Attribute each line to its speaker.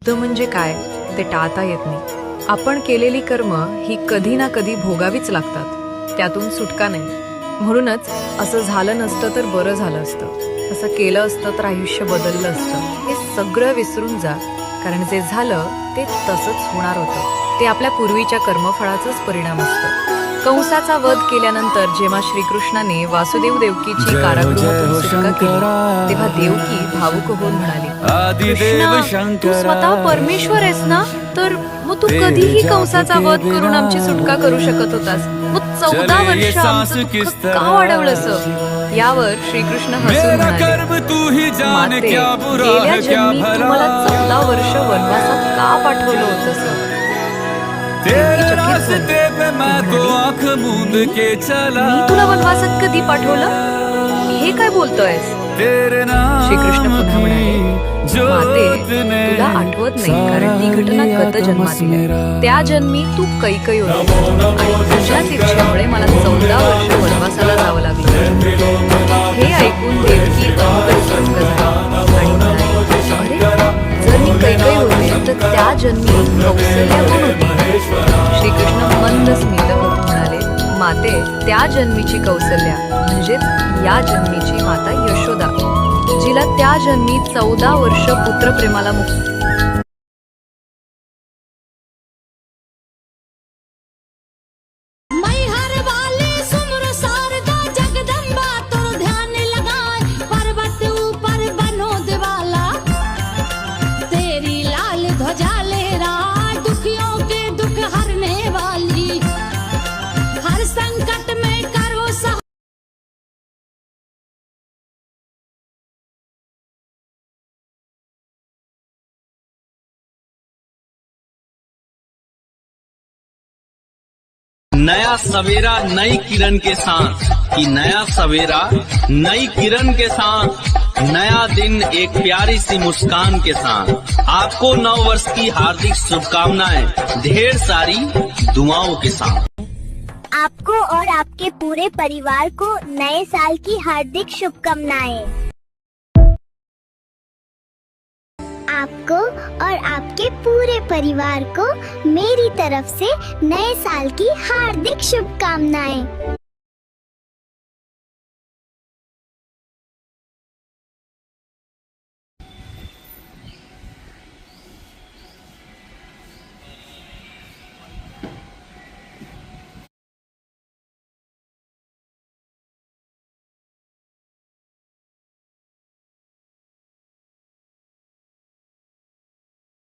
Speaker 1: युद्ध म्हणजे काय ते टाळता येत नाही. आपण केलेली कर्म ही कधी ना कधी भोगावीच लागतात, त्यातून सुटका नाही. म्हणूनच असं झालं नसतं तर बरं झालं असतं, असं केलं असतं तर आयुष्य बदललं असतं. हे सगळं विसरून जा, कारण जे झालं ते तसंच होणार होतं. ते आपल्या पूर्वीच्या कर्मफळाचाच परिणाम असतं. कंसाचा वध केल्यानंतर जेव्हा श्रीकृष्णाने वासुदेव देवकीची कारागृहातून सुटका केली, तेव्हा देवकी भावुक होऊन म्हणाली, कृष्णा, तू स्वतः परमेश्वर आहेस ना, तर मग तू कधीही कंसाचा वध करून आमची सुटका करू शकत होतास. मग 14 वर्ष आमचं दुःख का वाढवलंस? यावर श्रीकृष्ण हसून म्हणाले, माते, गेल्या जन्मी तू मला 14 वर्ष वनवासात का पाठवलं होतंस? मी तुला वनवासात कधी पाठवलं? हे काय बोलतोयस? श्रीकृष्ण पुन्हा म्हणाले, माते, तुला आठवत नाही, कारण ती घटना गत जन्मातील आहे. त्या जन्मी तू कैकयी होती आणि तुझ्याच इच्छेमुळे मला 14 वर्ष वनवासाला जावं लागलं. हे ऐकून देवकी अंतर्संग झाली आणि म्हणाली, अरे, जर मी कैकयी होते तर त्या जन्मी कौसल्या कोण होती? श्रीकृष्ण मंद स्मित करून म्हणाले, माते, त्या जन्मीची कौसल्या म्हणजेच या जन्मीची माता यशोदा, जिला त्या जन्मी 14 वर्ष पुत्रप्रेमाला मुक्त
Speaker 2: नया सवेरा नई किरण के साथ, कि नया सवेरा नई किरण के साथ, नया दिन एक प्यारी सी मुस्कान के साथ। आपको नव वर्ष की हार्दिक शुभकामनाएं, ढेर सारी दुआओं के साथ।
Speaker 3: आपको और आपके पूरे परिवार को नए साल की हार्दिक शुभकामनाएं। आपको और आपके पूरे परिवार को मेरी तरफ से नए साल की हार्दिक शुभकामनाएं।